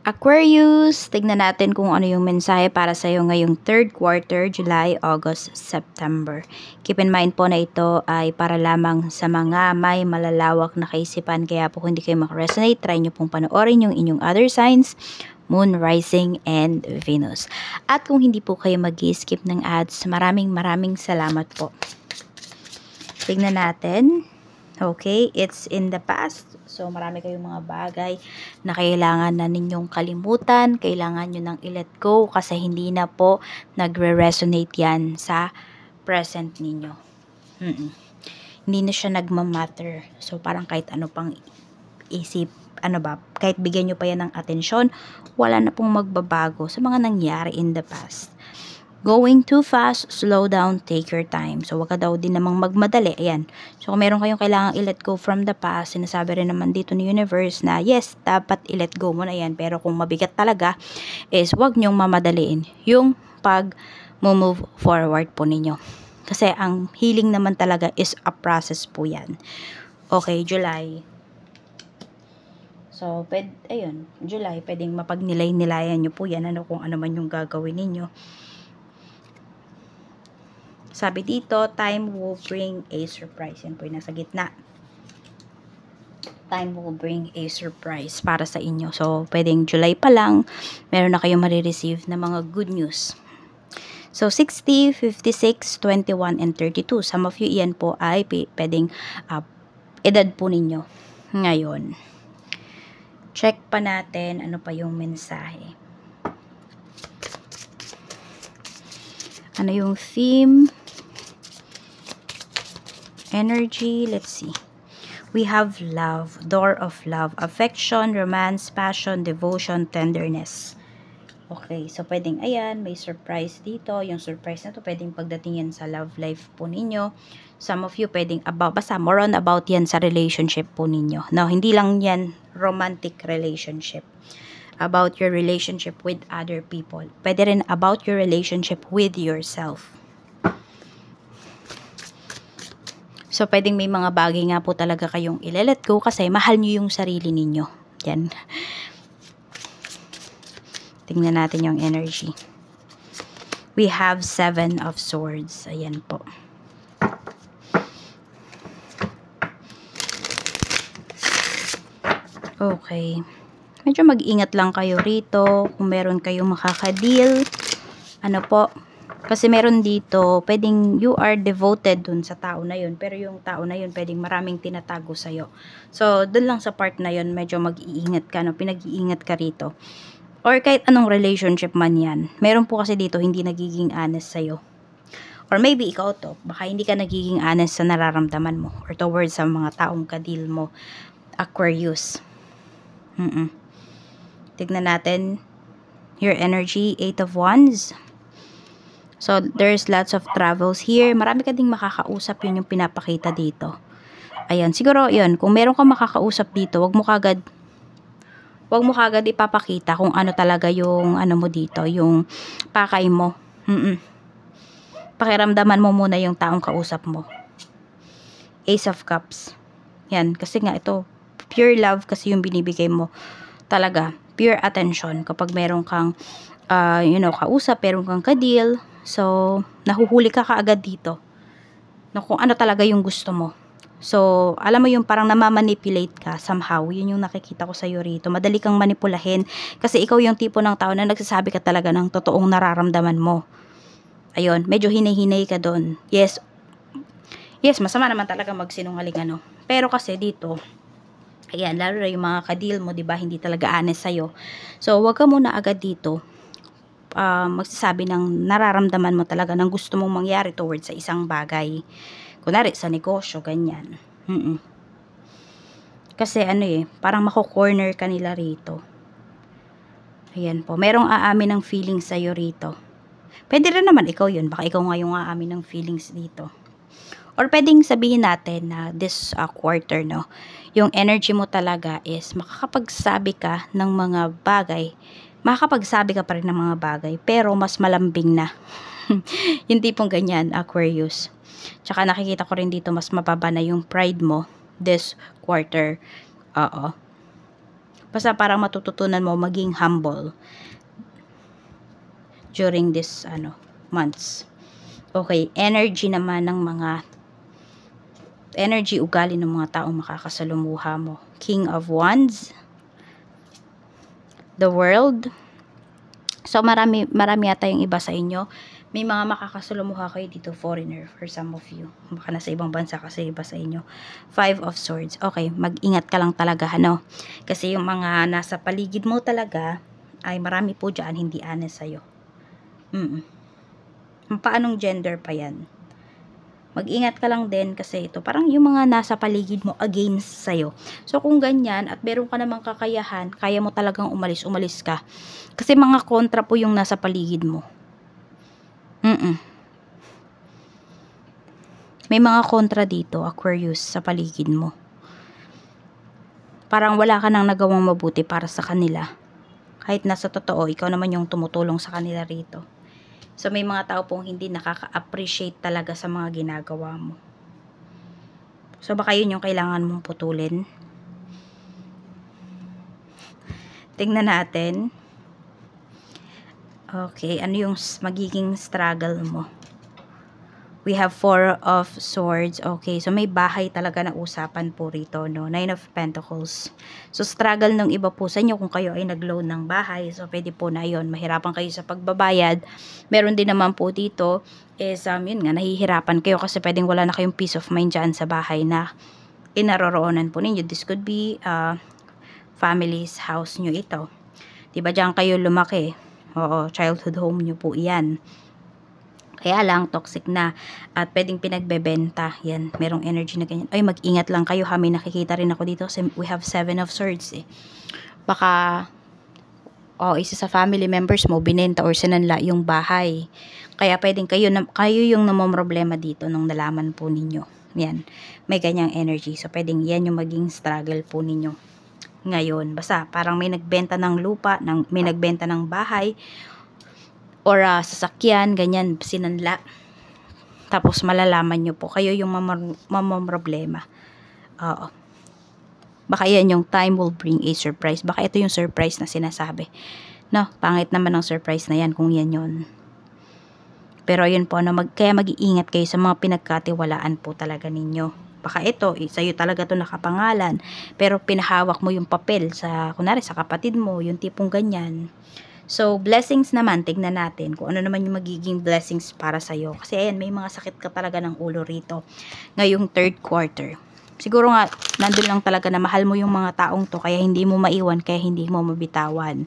Aquarius, tignan natin kung ano yung mensahe para sa iyo ngayong third quarter, July, August, September. Keep in mind po na ito ay para lamang sa mga may malalawak na kaisipan. Kaya po kung hindi kayo makaresonate, try nyo pong panoorin yung inyong other signs, Moon, Rising, and Venus. At kung hindi po kayo mag-skip ng ads, maraming salamat po. Tignan natin. Okay, it's in the past. So, marami kayong mga bagay na kailangan na ninyong kalimutan. Kailangan nyo nang i-let go kasi hindi na po nagre-resonate yan sa present ninyo. Hindi na siya nagmamatter. So, parang kahit ano pang isip, kahit bigyan nyo pa yan ng atensyon, wala na pong magbabago sa mga nangyari in the past. Going too fast, slow down, take your time. So, wag ka daw din namang magmadali. Ayan. So, kung meron kayong kailangang i-let go from the past, sinasabi rin naman dito ni universe na yes, dapat i-let go mo na yan. Pero kung mabigat talaga, is wag nyong mamadaliin yung pag-move forward po ninyo. Kasi ang healing naman talaga is a process po yan. Okay, July. So, ayun, July, pwedeng mapagnilay-nilayan nyo po yan. Kung ano man yung gagawin ninyo. Sabi dito, time will bring a surprise. Yan po yung nasa gitna. Time will bring a surprise para sa inyo. So, pwedeng July pa lang, meron na kayong marireceive na mga good news. So, 60, 56, 21, and 32. Some of you, yan po ay pwedeng edad po ninyo ngayon. Check pa natin ano pa yung mensahe. Ano yung theme? Energy, let's see. We have love, door of love, affection, romance, passion, devotion, tenderness. Okay, so pwedeng, ayan, may surprise dito. Yung surprise na to, pwedeng pagdating yan sa love life po ninyo. Some of you, pwedeng basta more on about yan sa relationship po ninyo. No, hindi lang yan romantic relationship. About your relationship with other people. Pwede rin about your relationship with yourself. So, pwedeng may mga bagay nga po talaga kayong i-let go kasi mahal nyo yung sarili ninyo. Yan. Tingnan natin yung energy. We have 7 of Swords. Ayan po. Okay. Medyo mag-ingat lang kayo rito. Kung meron kayong makaka-deal. Ano po? Kasi meron dito, pwedeng you are devoted dun sa tao na yun. Pero yung tao na yun, pwedeng maraming tinatago sa'yo. So, dun lang sa part na yun, medyo mag-iingat ka, no? Pinag-iingat ka rito. Or kahit anong relationship man yan. Meron po kasi dito, hindi nagiging honest sa'yo. Or maybe ikaw to, baka hindi ka nagiging honest sa nararamdaman mo. Or towards sa mga taong kadil mo. Aquarius. Tignan natin your energy, 8 of Wands. So, there's lots of travels here. Marami ka ding makakausap, yun yung pinapakita dito. Ayan, siguro yun, kung meron kang makakausap dito, wag mo kagad ipapakita kung ano talaga yung ano mo dito, yung pakay mo. Pakiramdaman mo muna yung taong kausap mo. Ace of Cups. Yan, kasi nga ito, pure love kasi yung binibigay mo. Talaga, pure attention. Kapag meron kang, kausap, meron kang ka-deal, so, nahuhuli ka kaagad dito. No, kung ano talaga yung gusto mo. So, alam mo yung parang namamanipulate ka somehow. Yun yung nakikita ko sa'yo rito. Madali kang manipulahin. Kasi ikaw yung tipo ng tao na nagsasabi ka talaga ng totoong nararamdaman mo. Ayun, medyo hinay-hinay ka doon. Yes, masama naman talaga magsinungaling ano. Pero kasi dito, ayan, lalo na yung mga ka-deal mo, diba, hindi talaga honest sa'yo. So, wag ka muna agad dito magsasabi ng nararamdaman mo talaga ng gusto mong mangyari towards sa isang bagay. Kunwari, sa negosyo, ganyan. Kasi parang mako-corner ka nila rito. Ayan po. Merong aamin ng feelings sa'yo rito. Pwede rin naman ikaw yun. Baka ikaw nga yung aamin ng feelings dito. Or pwedeng sabihin natin na this quarter, no, yung energy mo talaga is makakapagsabi ka ng mga bagay. Makakapagsabi ka pa rin ng mga bagay, pero mas malambing na. Yung tipong ganyan, Aquarius. Tsaka nakikita ko rin dito, mas mababa na yung pride mo this quarter. Basta parang matututunan mo maging humble during this months. Okay, energy naman ng energy ugali ng mga taong makakasalumuha mo. King of Wands, the World. So marami yata yung iba sa inyo. May mga makakasalumuha kayo dito, foreigner, for some of you. Baka nasa ibang bansa kasi iba sa inyo. 5 of Swords. Okay, mag-ingat ka lang talaga, Kasi yung mga nasa paligid mo talaga, ay marami po dyan hindi honest sa'yo. Paanong gender pa yan? Mag-ingat ka lang din kasi ito, parang yung mga nasa paligid mo against sa'yo. So, kung ganyan at meron ka namang kakayahan, kaya mo talagang umalis ka. Kasi mga kontra po yung nasa paligid mo. May mga kontra dito, Aquarius, sa paligid mo. Parang wala ka nang nagawang mabuti para sa kanila. Kahit nasa totoo, ikaw naman yung tumutulong sa kanila rito. So, may mga tao pong hindi nakaka-appreciate talaga sa mga ginagawa mo. So, baka yun yung kailangan mong putulin. Tingnan natin. Okay, ano yung magiging struggle mo? We have 4 of Swords. Okay, so may bahay talaga na usapan po rito, 9 of Pentacles. So, struggle ng iba po sa inyo kung kayo ay nag-loan ng bahay. So, pwede po na yun. Mahirapan kayo sa pagbabayad. Meron din naman po dito is, yun nga, nahihirapan kayo kasi pwedeng wala na kayong peace of mind dyan sa bahay na kinaroroonan po ninyo. This could be family's house nyo ito. Diba dyan kayo lumaki? Oo, childhood home nyo po iyan. Kaya lang, toxic na. At pwedeng pinagbebenta. Yan, merong energy na ganyan. Ay, mag-ingat lang kayo ha. May nakikita rin ako dito. Kasi we have 7 of Swords eh. Baka, isa sa family members mo, binenta or sinanla yung bahay. Kaya pwedeng kayo yung namomroblema dito nung nalaman po ninyo. Yan, may ganyang energy. So, pwedeng yan yung maging struggle po ninyo ngayon. Basta, parang may nagbenta ng lupa, may nagbenta ng bahay, or sasakyan, ganyan, sinanla. Tapos malalaman nyo po, kayo yung mamamroblema. Oo. Baka yan yung time will bring a surprise. Baka ito yung surprise na sinasabi. No, pangit naman ang surprise na yan kung yan yun. Pero yun po, kaya mag-iingat kayo sa mga pinagkatiwalaan po talaga ninyo. Baka ito, sa'yo talaga to nakapangalan. Pero pinahawak mo yung papel kunwari sa kapatid mo, yung tipong ganyan. So, blessings naman, tignan natin kung ano naman yung magiging blessings para sa'yo. Kasi ayan, may mga sakit ka talaga ng ulo rito ngayong 3rd quarter. Siguro nga, nandun lang talaga na mahal mo yung mga taong to, kaya hindi mo maiwan, kaya hindi mo mabitawan.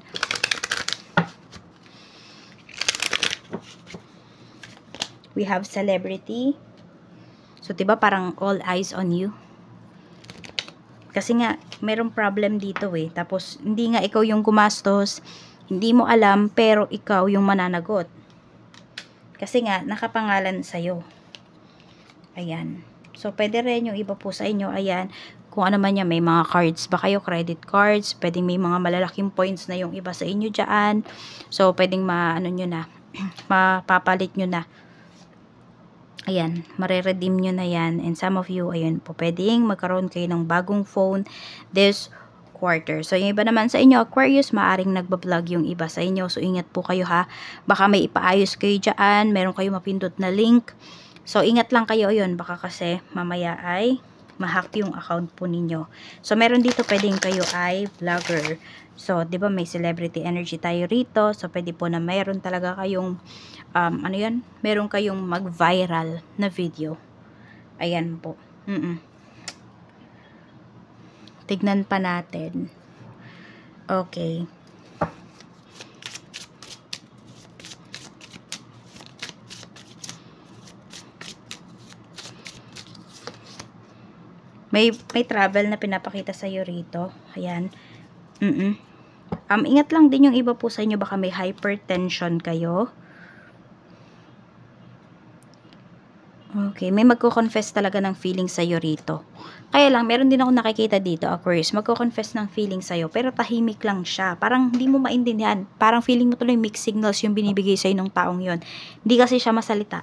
We have celebrity. So, diba parang all eyes on you? Kasi nga, merong problem dito eh. Tapos, hindi nga ikaw yung gumastos. Hindi mo alam, pero ikaw yung mananagot. Kasi nga, nakapangalan sa'yo. Ayan. So, pwede rin yung iba po sa inyo. Ayan. Kung ano man yan, may mga cards ba kayo? Credit cards. Pwedeng may mga malalaking points na yung iba sa inyo dyan. So, pwedeng nyo na. Mapapalit nyo na. Ayan. Mareredeem nyo na yan. And some of you, ayun po, pwedeng magkaroon kayo ng bagong phone this quarter. So, yung iba naman sa inyo, Aquarius, maaring nagbablog yung iba sa inyo. So, ingat po kayo ha. Baka may ipaayos kayo dyan. Meron kayo mapindot na link. So, ingat lang kayo yun. Baka kasi mamaya ay ma-hack yung account po ninyo. So, meron dito pwedeng kayo ay vlogger. So, di ba may celebrity energy tayo rito. So, pwede po na mayroon talaga kayong, meron kayong mag-viral na video. Ayan po. Tignan pa natin. Okay. May travel na pinapakita sa iyo rito. Ayan. Ingat lang din yung iba po sa inyo. Baka may hypertension kayo. Okay, may magko-confess talaga ng feeling sa'yo rito. Kaya lang, meron din ako nakikita dito, Aquarius, magko-confess ng feeling sa'yo, pero tahimik lang siya. Parang hindi mo maintindihan. Parang feeling mo tuloy mixed signals yung binibigay sa'yo ng taong yon. Hindi kasi siya masalita.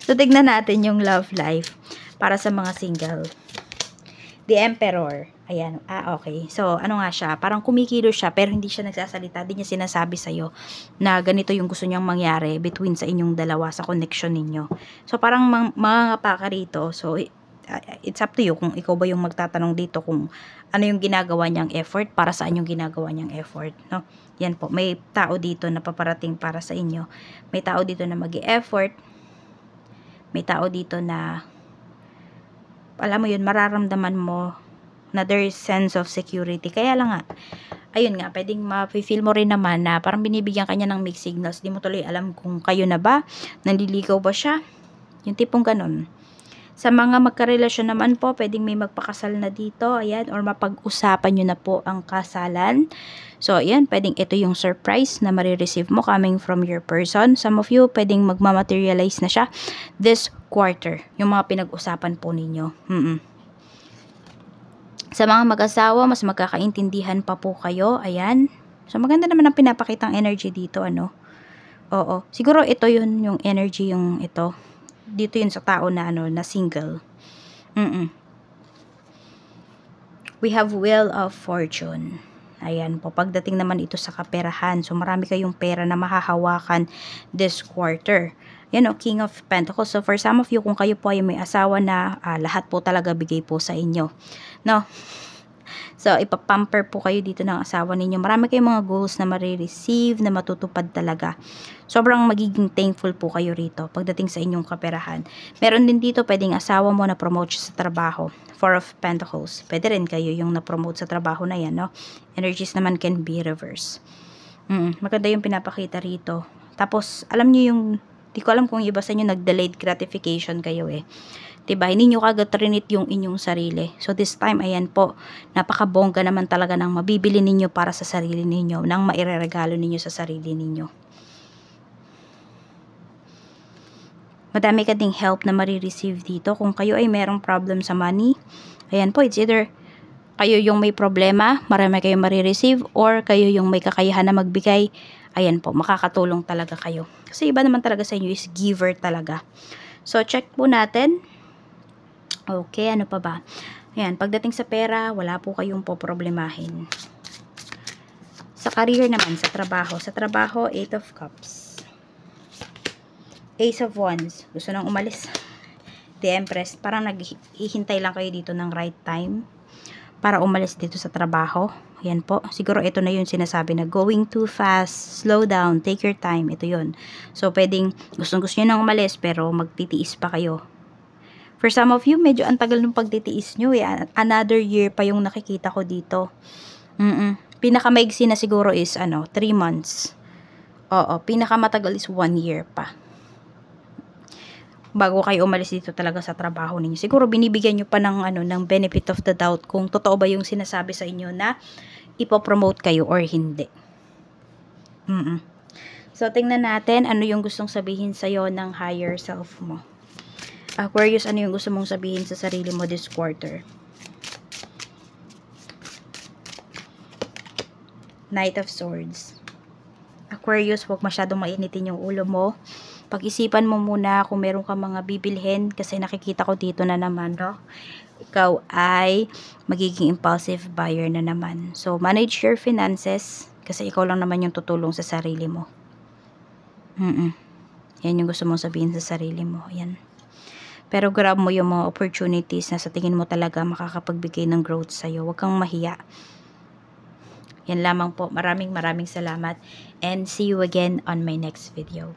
So, tignan natin yung love life para sa mga single. The Emperor. Ayan, okay. So, ano nga siya, parang kumikilos siya, pero hindi siya nagsasalita, hindi niya sinasabi sa'yo na ganito yung gusto niyang mangyari between sa inyong dalawa, sa connection ninyo. So, parang mangangapa ka rito. So, it's up to you kung ikaw ba yung magtatanong dito kung ano yung ginagawa niyang effort, para saan yung ginagawa niyang effort, no? Yan po, may tao dito na paparating para sa inyo. May tao dito na mag-e-effort. May tao dito na, alam mo yun, mararamdaman mo na there is sense of security. Kaya lang nga, ayun nga, pwedeng ma-feel mo rin naman na parang binibigyan kanya ng mixed signals. Di mo tuloy alam kung kayo na ba, nanliligaw ba siya, yung tipong ganun. Sa mga magkarelasyon naman po, pwedeng may magpakasal na dito, ayan, or mapag-usapan nyo na po ang kasalan. So, ayan, pwedeng ito yung surprise na marireceive mo coming from your person. Some of you, pwedeng magmamaterialize na siya this quarter, yung mga pinag-usapan po ninyo. Sa mga mag-asawa, mas magkakaintindihan pa po kayo. Ayan. So, maganda naman ang pinapakitang energy dito, ano. Oo. Siguro ito yun, yung energy yung ito. Dito yun sa tao na, ano, na single. We have Wheel of Fortune. Ayan po. Pagdating naman ito sa kaperahan. So, marami kayong pera na mahahawakan this quarter. Yan o, King of Pentacles. So, for some of you, kung kayo po ay may asawa na, lahat po talaga bigay po sa inyo. No? So, ipapamper po kayo dito ng asawa ninyo. Marami kayong mga goals na marireceive, na matutupad talaga. Sobrang magiging thankful po kayo rito pagdating sa inyong kaperahan. Meron din dito, pwedeng asawa mo na promote sa trabaho. Four of Pentacles. Pwede rin kayo yung na-promote sa trabaho na yan, no? Energies naman can be reverse. Maganda yung pinapakita rito. Tapos, alam nyo yung, di ko alam kung iba sa inyo nag-delayed gratification kayo eh. Diba? Hindi nyo kagad trinit yung inyong sarili. So, this time, ayan po, napakabongga naman talaga ng mabibili ninyo para sa sarili ninyo, nang maireregalo ninyo sa sarili ninyo. Madami ka ding help na marireceive dito. Kung kayo ay merong problem sa money, ayan po, it's either kayo yung may problema, marami kayong marireceive, or kayo yung may kakayahan na magbigay, ayan po, makakatulong talaga kayo. Kasi iba naman talaga sa inyo is giver talaga. So, check po natin. Okay, ano pa ba? Ayan, pagdating sa pera, wala po kayong poproblemahin. Sa career naman, sa trabaho. Sa trabaho, 8 of Cups. Ace of Wands. Gusto nang umalis. The Empress. Parang naghihintay lang kayo dito ng right time para umalis dito sa trabaho. Ayan po. Siguro ito na yung sinasabi na going too fast, slow down, take your time. Ito yun. So, pwedeng gusto nyo nang umalis pero magtitiis pa kayo. For some of you, medyo antagal ng pagtitiis nyo eh. Another year pa yung nakikita ko dito. Pinakamaigsi na siguro is 3 months. Oo, pinakamatagal is 1 year pa. Bago kayo umalis dito talaga sa trabaho ninyo. Siguro binibigyan nyo pa ng, ng benefit of the doubt kung totoo ba yung sinasabi sa inyo na ipopromote kayo or hindi. So, tingnan natin ano yung gustong sabihin sa'yo ng higher self mo. Aquarius, ano yung gusto mong sabihin sa sarili mo this quarter? Knight of Swords. Aquarius, huwag masyadong mainitin yung ulo mo. Pag-isipan mo muna kung meron ka mga bibilhin kasi nakikita ko dito na naman, no? Ikaw ay magiging impulsive buyer na naman. So, manage your finances kasi ikaw lang naman yung tutulong sa sarili mo. Yan yung gusto mong sabihin sa sarili mo. Yan. Pero grab mo yung mga opportunities na sa tingin mo talaga makakapagbigay ng growth sa'yo. Huwag kang mahiya. Yan lamang po. Maraming salamat. And see you again on my next video.